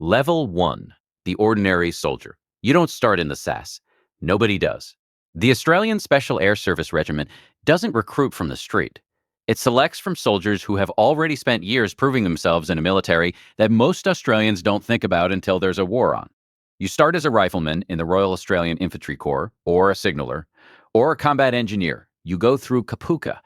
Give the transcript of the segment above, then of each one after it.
Level 1, the ordinary soldier. You don't start in the SAS. Nobody does. The Australian Special Air Service Regiment doesn't recruit from the street. It selects from soldiers who have already spent years proving themselves in a military that most Australians don't think about until there's a war on. You start as a rifleman in the Royal Australian Infantry Corps, or a signaller, or a combat engineer. You go through Kapooka.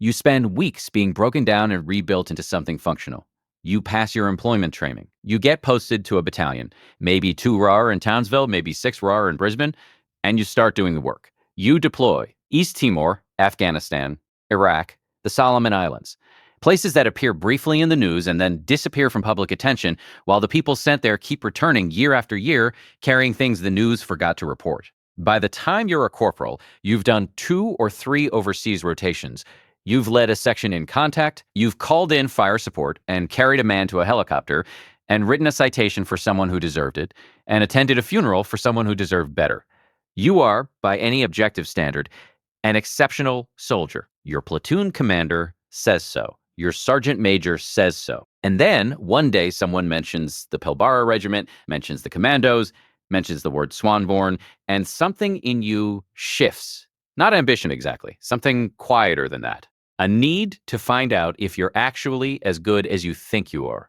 You spend weeks being broken down and rebuilt into something functional. You pass your employment training. You get posted to a battalion, maybe 2 RAR in Townsville, maybe 6 RAR in Brisbane, and you start doing the work. You deploy East Timor, Afghanistan, Iraq, the Solomon Islands, places that appear briefly in the news and then disappear from public attention while the people sent there keep returning year after year, carrying things the news forgot to report. By the time you're a corporal, you've done 2 or 3 overseas rotations. You've led a section in contact, you've called in fire support and carried a man to a helicopter and written a citation for someone who deserved it and attended a funeral for someone who deserved better. You are, by any objective standard, an exceptional soldier. Your platoon commander says so. Your sergeant major says so. And then one day someone mentions the Pilbara Regiment, mentions the commandos, mentions the word Swanbourne, and something in you shifts. Not ambition exactly, something quieter than that. A need to find out if you're actually as good as you think you are.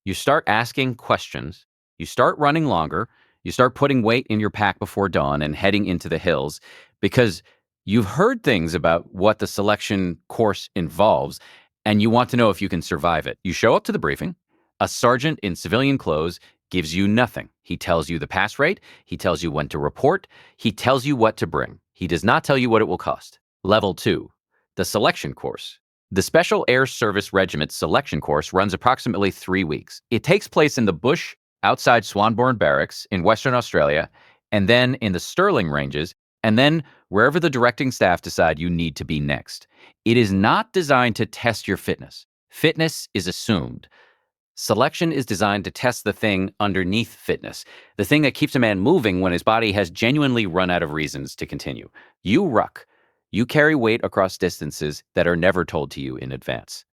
You start asking questions, you start running longer, you start putting weight in your pack before dawn and heading into the hills because you've heard things about what the selection course involves and you want to know if you can survive it. You show up to the briefing. A sergeant in civilian clothes gives you nothing. He tells you the pass rate, he tells you when to report, he tells you what to bring. He does not tell you what it will cost. Level 2, the selection course. The Special Air Service Regiment selection course runs approximately 3 weeks. It takes place in the bush outside Swanbourne Barracks in Western Australia, and then in the Stirling Ranges, and then wherever the directing staff decide you need to be next. It is not designed to test your fitness. Fitness is assumed. Selection is designed to test the thing underneath fitness, the thing that keeps a man moving when his body has genuinely run out of reasons to continue. You ruck. You carry weight across distances that are never told to you in advance.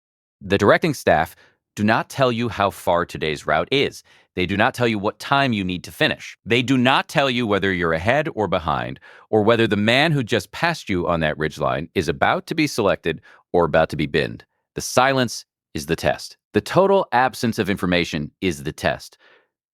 The directing staff do not tell you how far today's route is. They do not tell you what time you need to finish. They do not tell you whether you're ahead or behind, or whether the man who just passed you on that ridgeline is about to be selected or about to be binned. The silence is the test. The total absence of information is the test.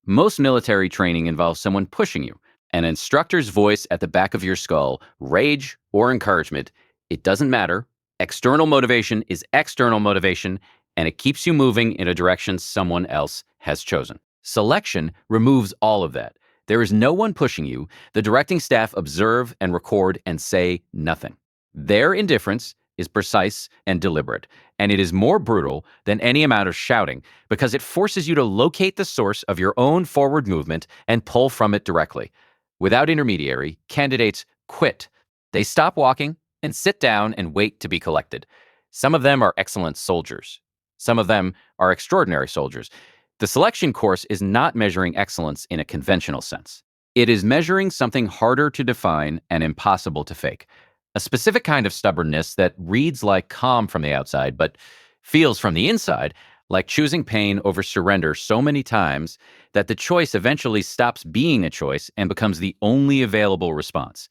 Most military training involves someone pushing you, an instructor's voice at the back of your skull, rage or encouragement. It doesn't matter. External motivation is external motivation, and it keeps you moving in a direction someone else has chosen. Selection removes all of that. There is no one pushing you. The directing staff observe and record and say nothing. Their indifference is precise and deliberate, and it is more brutal than any amount of shouting because it forces you to locate the source of your own forward movement and pull from it directly. Without intermediary, candidates quit. They stop walking and sit down and wait to be collected. Some of them are excellent soldiers. Some of them are extraordinary soldiers. The selection course is not measuring excellence in a conventional sense. It is measuring something harder to define and impossible to fake. A specific kind of stubbornness that reads like calm from the outside, but feels from the inside like choosing pain over surrender so many times that the choice eventually stops being a choice and becomes the only available response.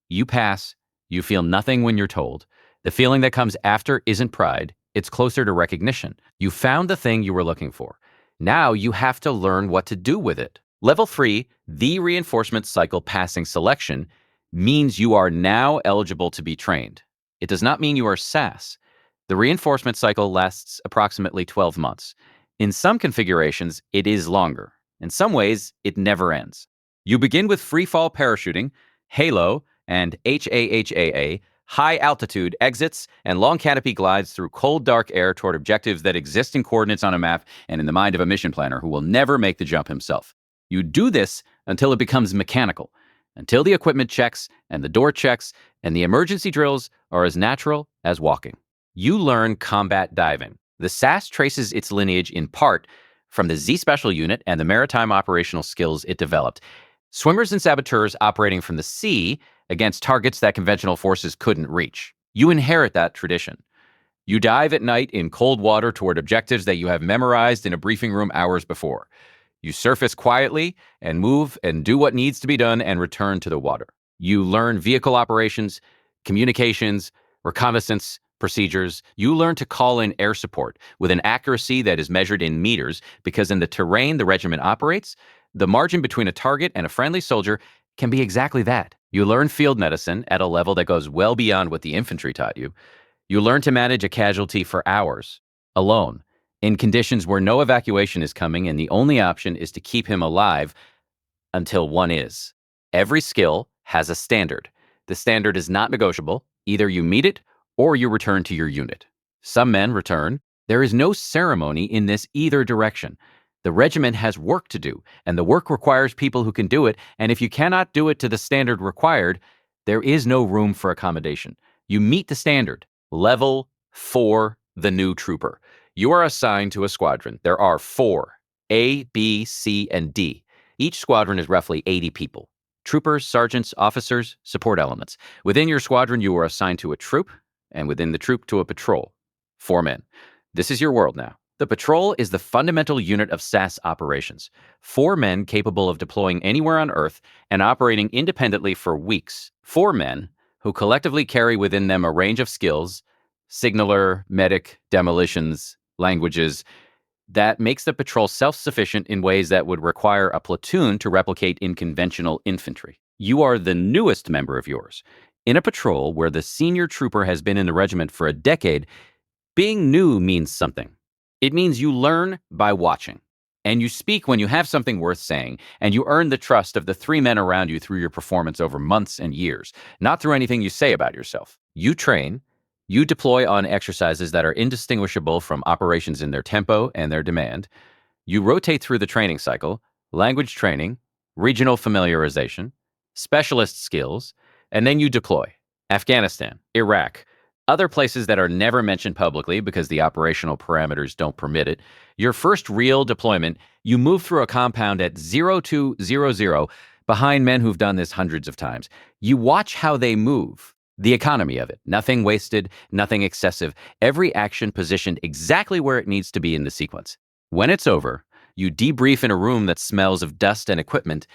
You pass, you feel nothing when you're told. The feeling that comes after isn't pride, it's closer to recognition. You found the thing you were looking for. Now you have to learn what to do with it. Level 3, the reinforcement cycle passing selection, means you are now eligible to be trained. It does not mean you are SAS. The reinforcement cycle lasts approximately 12 months. In some configurations, it is longer. In some ways, it never ends. You begin with free fall parachuting, halo, and HAHAA, high altitude exits, and long canopy glides through cold, dark air toward objectives that exist in coordinates on a map and in the mind of a mission planner who will never make the jump himself. You do this until it becomes mechanical, until the equipment checks and the door checks and the emergency drills are as natural as walking. You learn combat diving. The SAS traces its lineage in part from the Z Special Unit and the maritime operational skills it developed. Swimmers and saboteurs operating from the sea against targets that conventional forces couldn't reach. You inherit that tradition. You dive at night in cold water toward objectives that you have memorized in a briefing room hours before. You surface quietly and move and do what needs to be done and return to the water. You learn vehicle operations, communications, reconnaissance procedures. You learn to call in air support with an accuracy that is measured in meters because in the terrain the regiment operates, the margin between a target and a friendly soldier can be exactly that. You learn field medicine at a level that goes well beyond what the infantry taught you. You learn to manage a casualty for hours, alone, in conditions where no evacuation is coming and the only option is to keep him alive until one is. Every skill has a standard. The standard is not negotiable. Either you meet it or you return to your unit. Some men return. There is no ceremony in this either direction. The regiment has work to do, and the work requires people who can do it, and if you cannot do it to the standard required, there is no room for accommodation. You meet the standard. Level 4, the new trooper. You are assigned to a squadron. There are 4, A, B, C, and D. Each squadron is roughly 80 people. Troopers, sergeants, officers, support elements. Within your squadron, you are assigned to a troop, and within the troop to a patrol. 4 men. This is your world now. The patrol is the fundamental unit of SAS operations. 4 men capable of deploying anywhere on Earth and operating independently for weeks. 4 men who collectively carry within them a range of skills, signaler, medic, demolitions, languages, that makes the patrol self-sufficient in ways that would require a platoon to replicate in conventional infantry. You are the newest member of yours. In a patrol where the senior trooper has been in the regiment for a decade, being new means something. It means you learn by watching, and you speak when you have something worth saying, and you earn the trust of the 3 men around you through your performance over months and years, not through anything you say about yourself. You train. You deploy on exercises that are indistinguishable from operations in their tempo and their demand. You rotate through the training cycle, language training, regional familiarization, specialist skills, and then you deploy. Afghanistan, Iraq, other places that are never mentioned publicly because the operational parameters don't permit it. Your first real deployment, you move through a compound at 0200 behind men who've done this hundreds of times. You watch how they move. The economy of it. Nothing wasted, nothing excessive. Every action positioned exactly where it needs to be in the sequence. When it's over, you debrief in a room that smells of dust and equipment,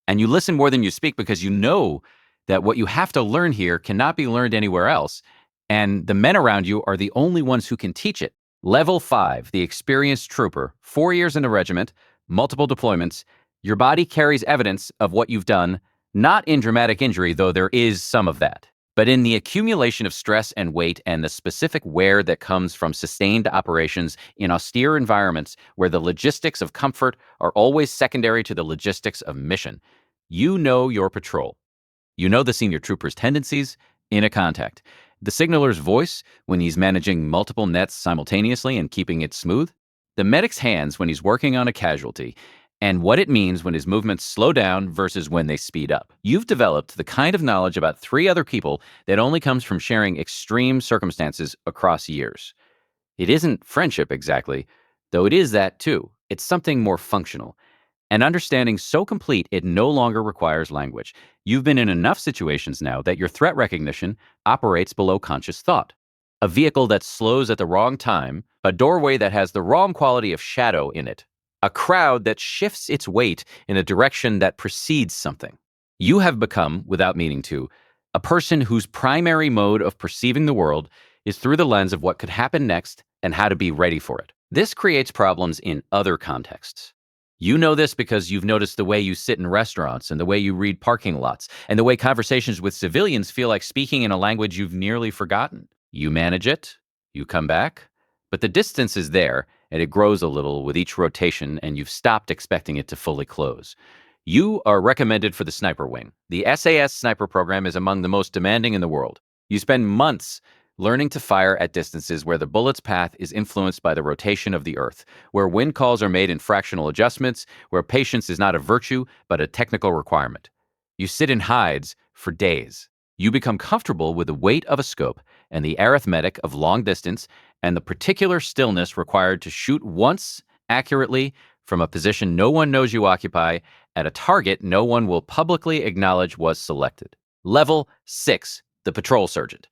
and you listen more than you speak because you know that what you have to learn here cannot be learned anywhere else, and the men around you are the only ones who can teach it. Level 5, the experienced trooper, 4 years in the regiment, multiple deployments. Your body carries evidence of what you've done, not in dramatic injury, though there is some of that, but in the accumulation of stress and weight and the specific wear that comes from sustained operations in austere environments where the logistics of comfort are always secondary to the logistics of mission. You know your patrol. You know the senior trooper's tendencies in a contact. The signaler's voice when he's managing multiple nets simultaneously and keeping it smooth. The medic's hands when he's working on a casualty, and what it means when his movements slow down versus when they speed up. You've developed the kind of knowledge about 3 other people that only comes from sharing extreme circumstances across years. It isn't friendship exactly, though it is that too. It's something more functional. An understanding so complete it no longer requires language. You've been in enough situations now that your threat recognition operates below conscious thought. A vehicle that slows at the wrong time, a doorway that has the wrong quality of shadow in it, a crowd that shifts its weight in a direction that precedes something. You have become, without meaning to, a person whose primary mode of perceiving the world is through the lens of what could happen next and how to be ready for it. This creates problems in other contexts. You know this because you've noticed the way you sit in restaurants and the way you read parking lots and the way conversations with civilians feel like speaking in a language you've nearly forgotten. You manage it, you come back, but the distance is there and it grows a little with each rotation and you've stopped expecting it to fully close. You are recommended for the sniper wing. The SAS sniper program is among the most demanding in the world. You spend months learning to fire at distances where the bullet's path is influenced by the rotation of the earth, where wind calls are made in fractional adjustments, where patience is not a virtue but a technical requirement. You sit in hides for days. You become comfortable with the weight of a scope and the arithmetic of long distance and the particular stillness required to shoot once accurately from a position no one knows you occupy at a target no one will publicly acknowledge was selected. Level 6, the patrol sergeant.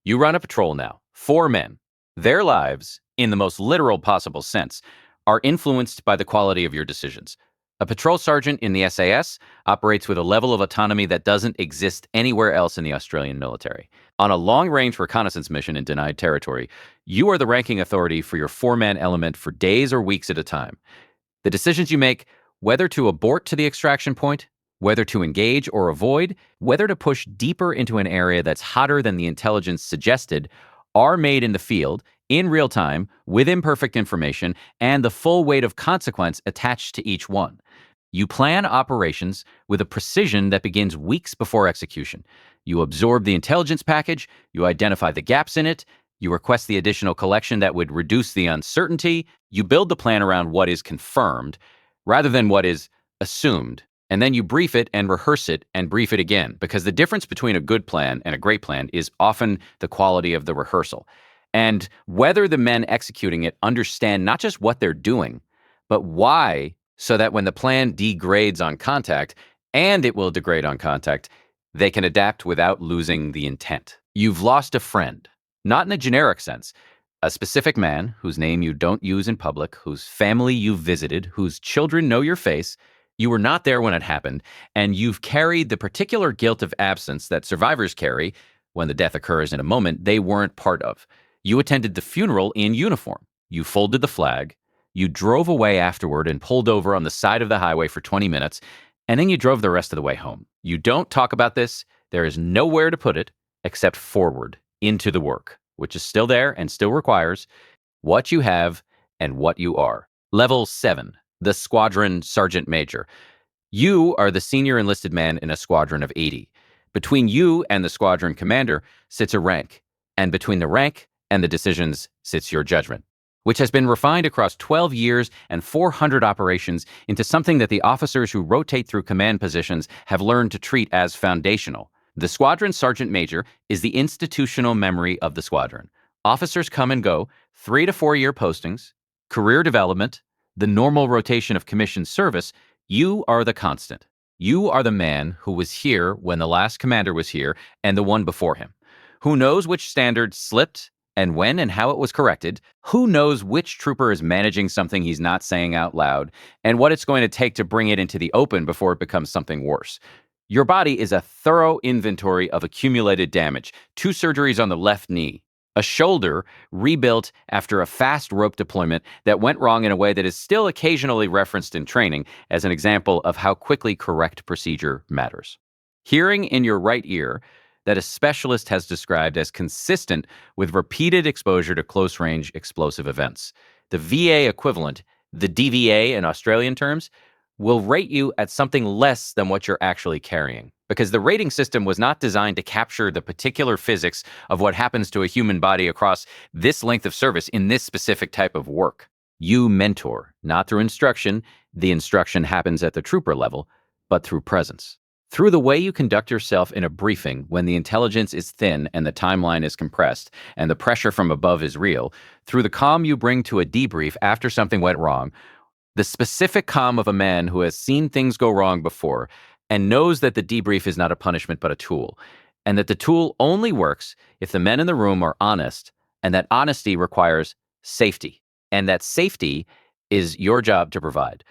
You run a patrol now, 4 men. Their lives, in the most literal possible sense, are influenced by the quality of your decisions. A patrol sergeant in the SAS operates with a level of autonomy that doesn't exist anywhere else in the Australian military. On a long-range reconnaissance mission in denied territory, you are the ranking authority for your four-man element for days or weeks at a time. The decisions you make, whether to abort to the extraction point, whether to engage or avoid, whether to push deeper into an area that's hotter than the intelligence suggested, are made in the field, in real time, with imperfect information, and the full weight of consequence attached to each one. You plan operations with a precision that begins weeks before execution. You absorb the intelligence package, you identify the gaps in it, you request the additional collection that would reduce the uncertainty, you build the plan around what is confirmed rather than what is assumed. And then you brief it and rehearse it and brief it again, because the difference between a good plan and a great plan is often the quality of the rehearsal. And whether the men executing it understand not just what they're doing, but why, so that when the plan degrades on contact, and it will degrade on contact, they can adapt without losing the intent. You've lost a friend, not in a generic sense. A specific man whose name you don't use in public, whose family you've visited, whose children know your face. You were not there when it happened, and you've carried the particular guilt of absence that survivors carry when the death occurs in a moment they weren't part of. You attended the funeral in uniform. You folded the flag. You drove away afterward and pulled over on the side of the highway for 20 minutes, and then you drove the rest of the way home. You don't talk about this. There is nowhere to put it except forward into the work, which is still there and still requires what you have and what you are. Level 7, the Squadron Sergeant Major. You are the senior enlisted man in a squadron of 80. Between you and the squadron commander sits a rank, and between the rank and the decisions sits your judgment, which has been refined across 12 years and 400 operations into something that the officers who rotate through command positions have learned to treat as foundational. The Squadron Sergeant Major is the institutional memory of the squadron. Officers come and go, 3 to 4 year postings, career development, the normal rotation of commissioned service. You are the constant. You are the man who was here when the last commander was here and the one before him. Who knows which standard slipped and when and how it was corrected? Who knows which trooper is managing something he's not saying out loud and what it's going to take to bring it into the open before it becomes something worse? Your body is a thorough inventory of accumulated damage. 2 surgeries on the left knee. A shoulder rebuilt after a fast rope deployment that went wrong in a way that is still occasionally referenced in training as an example of how quickly correct procedure matters. Hearing in your right ear that a specialist has described as consistent with repeated exposure to close-range explosive events. The VA equivalent, the DVA in Australian terms, will rate you at something less than what you're actually carrying, because the rating system was not designed to capture the particular physics of what happens to a human body across this length of service in this specific type of work. You mentor, not through instruction. The instruction happens at the trooper level, but through presence. Through the way you conduct yourself in a briefing when the intelligence is thin and the timeline is compressed and the pressure from above is real, through the calm you bring to a debrief after something went wrong, the specific calm of a man who has seen things go wrong before and knows that the debrief is not a punishment but a tool, and that the tool only works if the men in the room are honest, and that honesty requires safety, and that safety is your job to provide.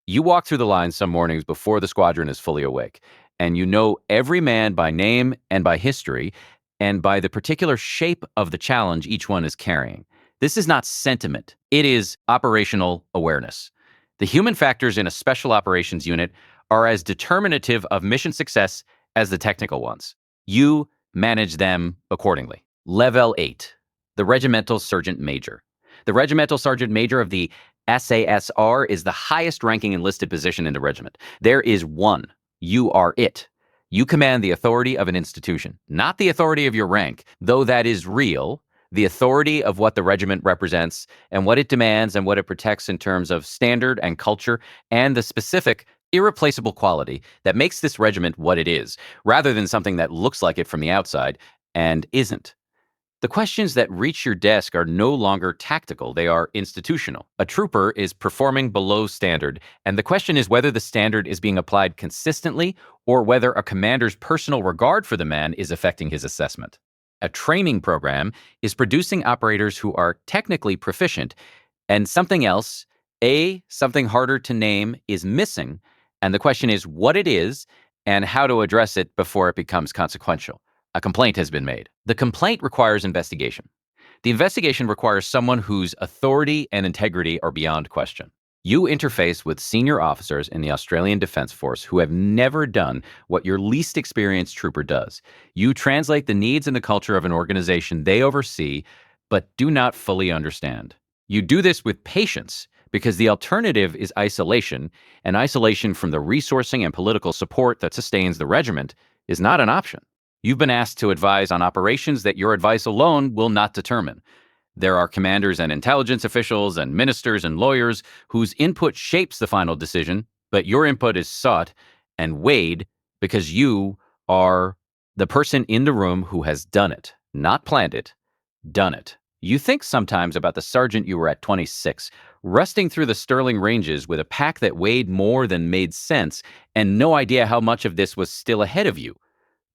You walk through the lines some mornings before the squadron is fully awake, and you know every man by name and by history, and by the particular shape of the challenge each one is carrying. This is not sentiment. It is operational awareness. The human factors in a special operations unit are as determinative of mission success as the technical ones. You manage them accordingly. Level 8, the Regimental Sergeant Major. The Regimental Sergeant Major of the SASR is the highest ranking enlisted position in the regiment. There is one. You are it. You command the authority of an institution, not the authority of your rank, though that is real. The authority of what the regiment represents and what it demands and what it protects in terms of standard and culture and the specific, irreplaceable quality that makes this regiment what it is, rather than something that looks like it from the outside and isn't. The questions that reach your desk are no longer tactical, they are institutional. A trooper is performing below standard, and the question is whether the standard is being applied consistently or whether a commander's personal regard for the man is affecting his assessment. A training program is producing operators who are technically proficient, and something else Something harder to name is missing, and the question is what it is and how to address it before it becomes consequential. A complaint has been made. The complaint requires investigation. The investigation requires someone whose authority and integrity are beyond question. You interface with senior officers in the Australian Defence Force who have never done what your least experienced trooper does. You translate the needs and the culture of an organization they oversee, but do not fully understand. You do this with patience because the alternative is isolation, and isolation from the resourcing and political support that sustains the regiment is not an option. You've been asked to advise on operations that your advice alone will not determine. There are commanders and intelligence officials and ministers and lawyers whose input shapes the final decision, but your input is sought and weighed because you are the person in the room who has done it, not planned it, done it. You think sometimes about the sergeant you were at 26, rusting through the Sterling Ranges with a pack that weighed more than made sense and no idea how much of this was still ahead of you.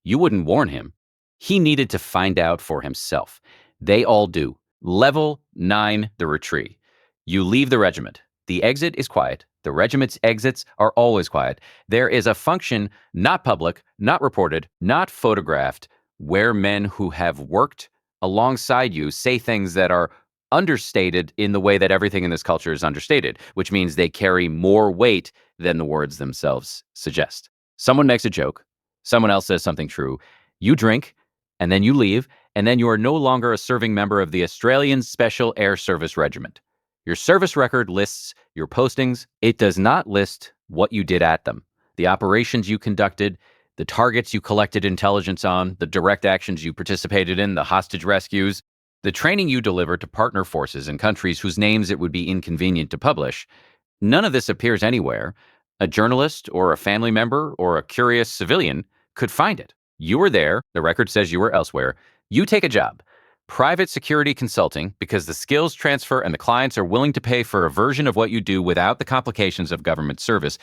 You wouldn't warn him. He needed to find out for himself. They all do. Level 9, the retreat. You leave the regiment. The exit is quiet. The regiment's exits are always quiet. There is a function, not public, not reported, not photographed, where men who have worked alongside you say things that are understated in the way that everything in this culture is understated, which means they carry more weight than the words themselves suggest. Someone makes a joke. Someone else says something true. You drink, and then you leave, and then you are no longer a serving member of the Australian Special Air Service Regiment. Your service record lists your postings. It does not list what you did at them, the operations you conducted, the targets you collected intelligence on, the direct actions you participated in, the hostage rescues, the training you delivered to partner forces in countries whose names it would be inconvenient to publish. None of this appears anywhere. A journalist or a family member or a curious civilian could find it. You were there. The record says you were elsewhere. You take a job. Private security consulting, because the skills transfer and the clients are willing to pay for a version of what you do without the complications of government service.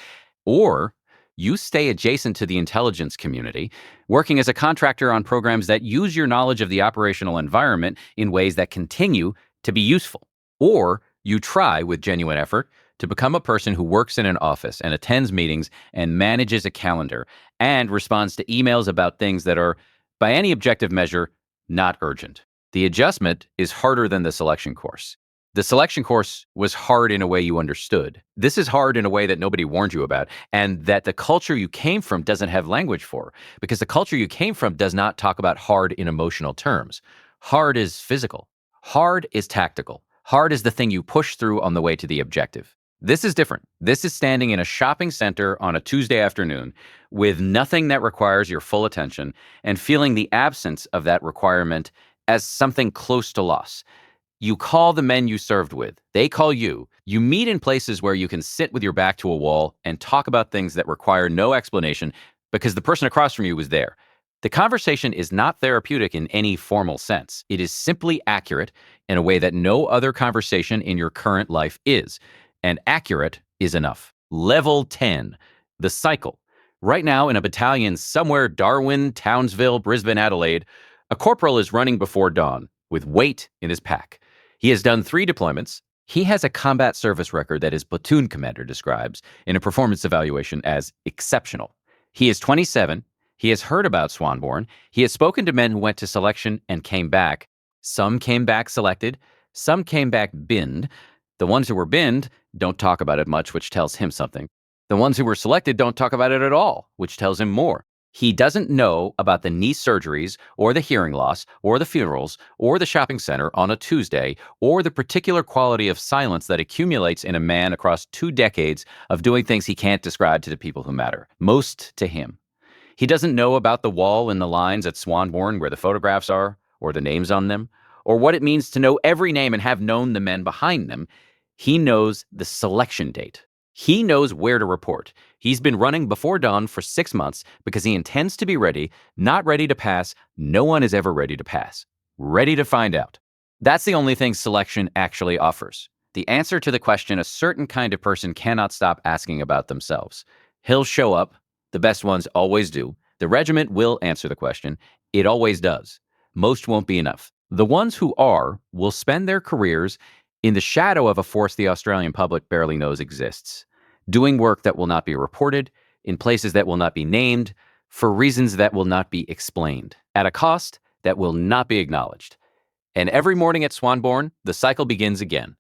Or you stay adjacent to the intelligence community, working as a contractor on programs that use your knowledge of the operational environment in ways that continue to be useful. Or you try, with genuine effort, to become a person who works in an office and attends meetings and manages a calendar and responds to emails about things that are, by any objective measure, not urgent. The adjustment is harder than the selection course. The selection course was hard in a way you understood. This is hard in a way that nobody warned you about, and that the culture you came from doesn't have language for, because the culture you came from does not talk about hard in emotional terms. Hard is physical. Hard is tactical. Hard is the thing you push through on the way to the objective. This is different. This is standing in a shopping center on a Tuesday afternoon with nothing that requires your full attention and feeling the absence of that requirement as something close to loss. You call the men you served with. They call you. You meet in places where you can sit with your back to a wall and talk about things that require no explanation because the person across from you was there. The conversation is not therapeutic in any formal sense. It is simply accurate in a way that no other conversation in your current life is. And accurate is enough. Level 10, the cycle. Right now in a battalion somewhere Darwin, Townsville, Brisbane, Adelaide, a corporal is running before dawn with weight in his pack. He has done 3 deployments. He has a combat service record that his platoon commander describes in a performance evaluation as exceptional. He is 27. He has heard about Swanbourne. He has spoken to men who went to selection and came back. Some came back selected. Some came back binned. The ones who were binned don't talk about it much, which tells him something. The ones who were selected don't talk about it at all, which tells him more. He doesn't know about the knee surgeries or the hearing loss or the funerals or the shopping center on a Tuesday or the particular quality of silence that accumulates in a man across 2 decades of doing things he can't describe to the people who matter, most to him. He doesn't know about the wall and the lines at Swanbourne where the photographs are or the names on them or what it means to know every name and have known the men behind them. He knows the selection date. He knows where to report. He's been running before dawn for 6 months because he intends to be ready, not ready to pass. No one is ever ready to pass. Ready to find out. That's the only thing selection actually offers. The answer to the question a certain kind of person cannot stop asking about themselves. He'll show up. The best ones always do. The regiment will answer the question. It always does. Most won't be enough. The ones who are will spend their careers in the shadow of a force the Australian public barely knows exists, doing work that will not be reported, in places that will not be named, for reasons that will not be explained, at a cost that will not be acknowledged. And every morning at Swanbourne, the cycle begins again.